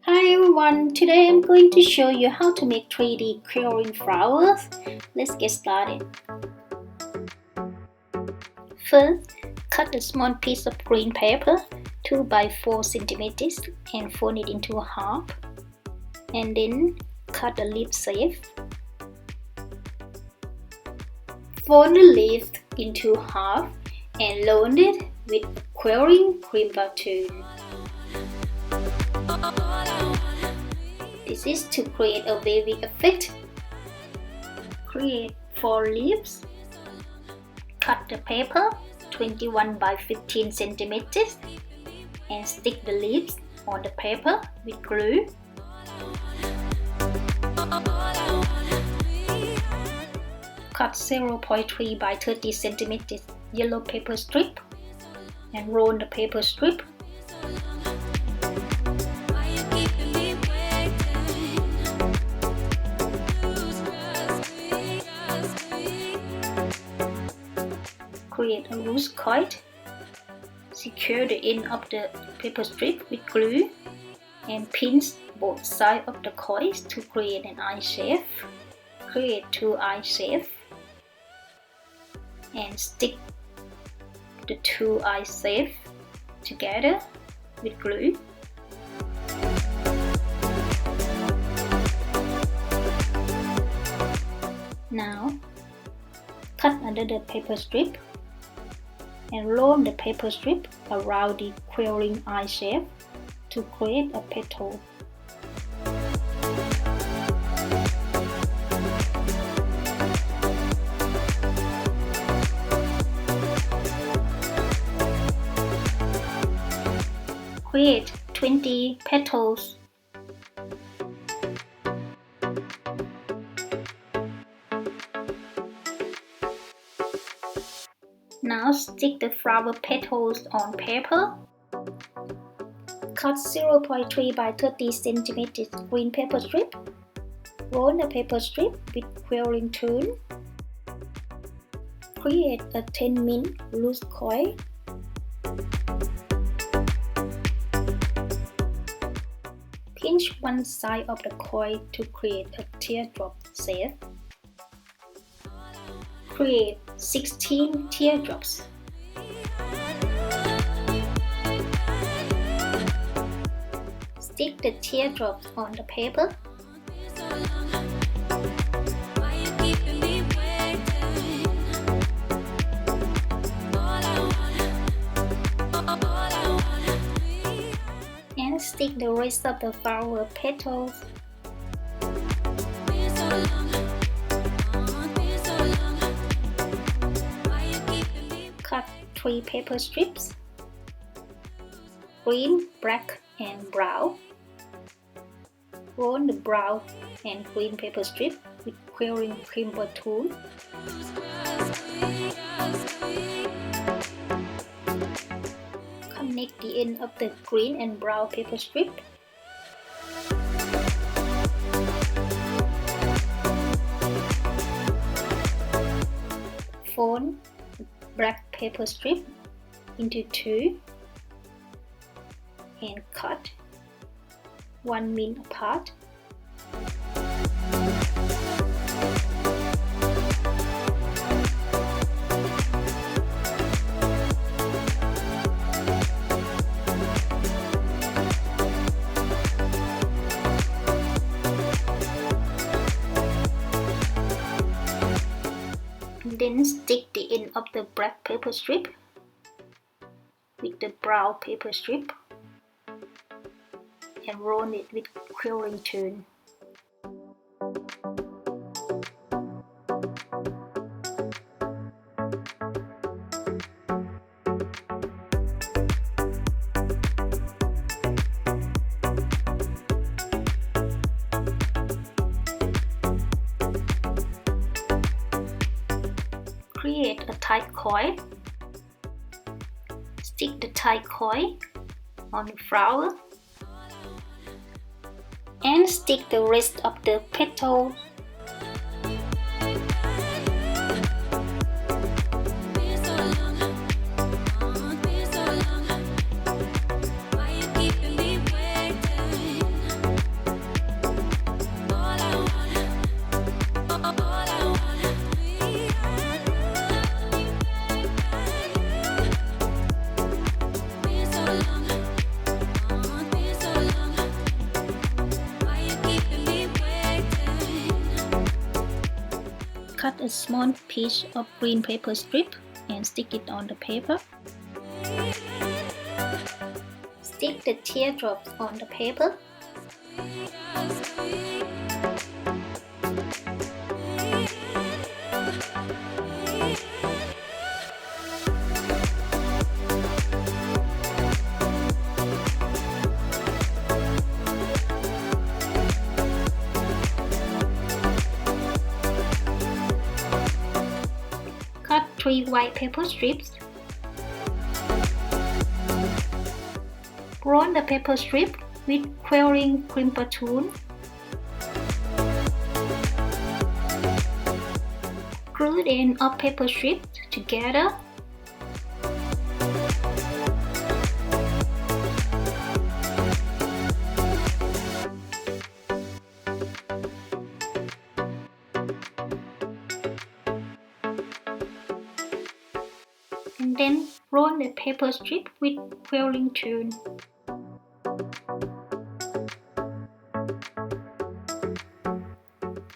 Hi everyone, today I'm going to show you how to make 3D quilling flowers. Let's get started. First, cut a small piece of green paper 2 by 4 centimeters and fold it into half. And then cut a leaf shape. Fold the leaf into half and round it with a quilling crimper tool. This is to create a wavy effect. Create 4 leaves. Cut the paper 21 by 15 centimeters and stick the leaves on the paper with glue. Cut 0.3 by 30 centimeters yellow paper strip and roll the paper strip. Create a loose coil. Secure the end of the paper strip with glue and pinch both sides of the coils to create an eye shape. Create 2 eye shapes and stick the 2 eye shapes together with glue. Now, cut another paper strip and roll the paper strip around the quilling eye shape to create a petal. Create 20 petals. Now stick the flower petals on paper. Cut 0.3 by 30 centimeters green paper strip. Roll the paper strip with quilling tool. Create a 10-min loose coil. Pinch one side of the coil to create a teardrop shape. Create 16 teardrops. Stick the teardrops on the paper. And stick the rest of the flower petals. Cut 3 paper strips, green, black and brown. Roll the brown and green paper strip with quilling crimper tool. Connect the end of the green and brown paper strip. Fold black paper strip into 2 and cut 1 min apart. Then stick the end of the black paper strip with the brown paper strip and roll it with quilling tool. Create a tight coil. Stick the tight coil on the flower and stick the rest of the petals. cut a small piece of green paper strip and stick it on the paper. Stick the teardrops on the paper. Cut 3 white paper strips. Roll the paper strip with Quilling crimper tool. Glue the end of paper strip together. And then roll the paper strip with Quilling tool.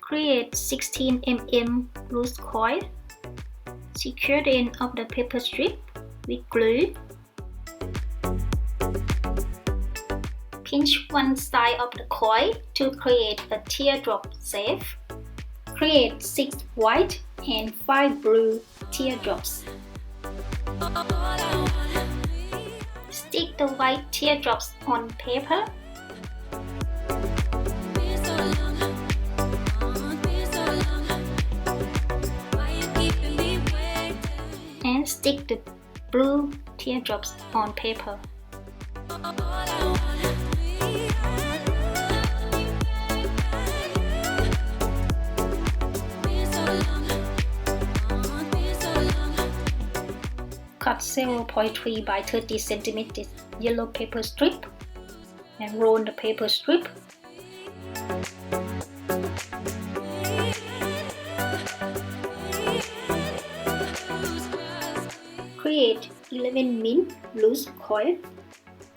Create 16 mm loose coil. Secure the end of the paper strip with glue. Pinch one side of the coil to create a teardrop shape. Create 6 white and 5 blue teardrops. Stick the white teardrops on paper. And stick the blue teardrops on paper. Cut 0.3 by 30 cm yellow paper strip and roll the paper strip. Create 11 min loose coil.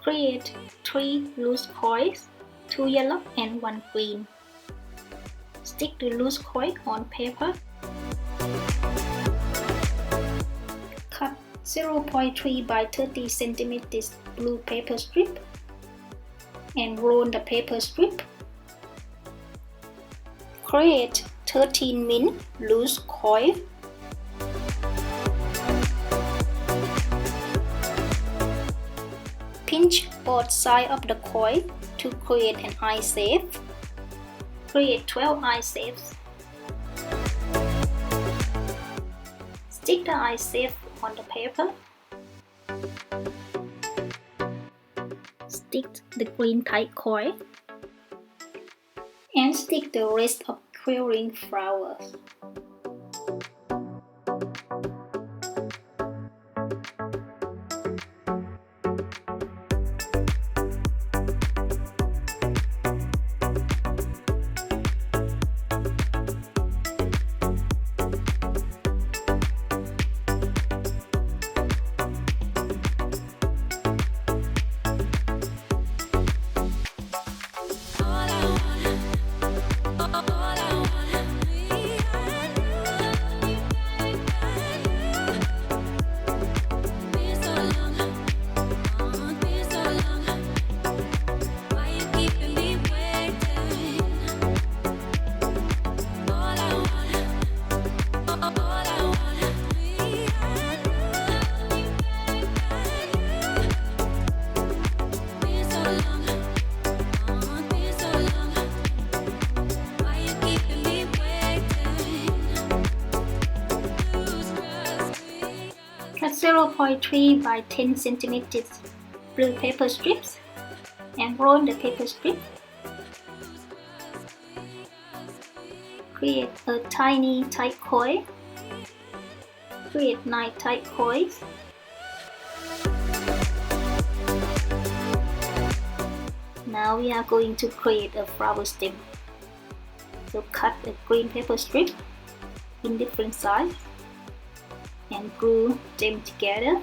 Create 3 loose coils, 2 yellow and 1 green. Stick the loose coil on paper. Cut 0.3 by 30 cm blue paper strip and roll the paper strip. Create 13 min loose coil. Pinch both sides of the coil to create an eye shape. Create 12 eye shapes. Stick the eye shape on the paper. Stick the green tight coil. And stick the rest of Quilling flowers. Cut 0.3 by 10 cm blue paper strips and roll the paper strip. Create a tiny tight coil. Create 9 tight coils. Now we are going to create a flower stem. So cut a green paper strip in different sizes and glue them together.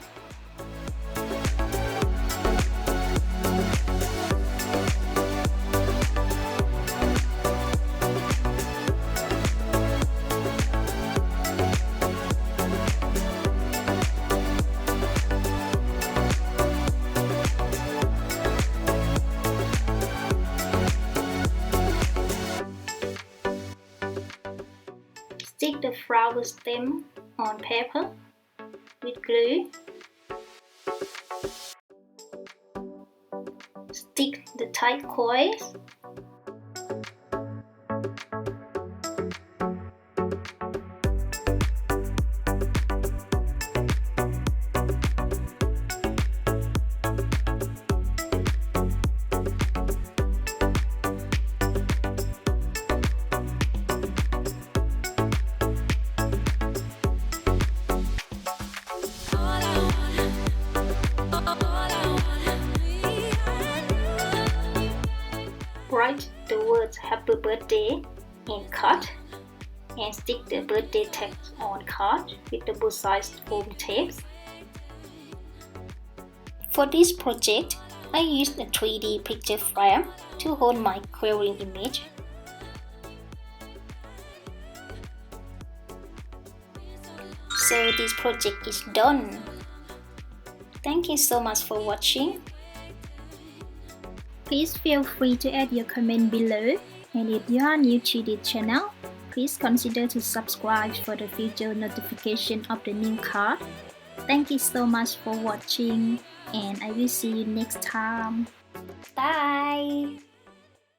Stick the flower stem on paper with glue. Stick the tight coils. Write the words Happy Birthday and cut, and stick the birthday text on card with double-sided foam tapes. For this project, I used a 3D picture frame to hold my quilling image. So this project is done. Thank you so much for watching. Please feel free to add your comment below, and if you are new to this channel, please consider to subscribe for the future notification of the new card. Thank you so much for watching, and I will see you next time. Bye!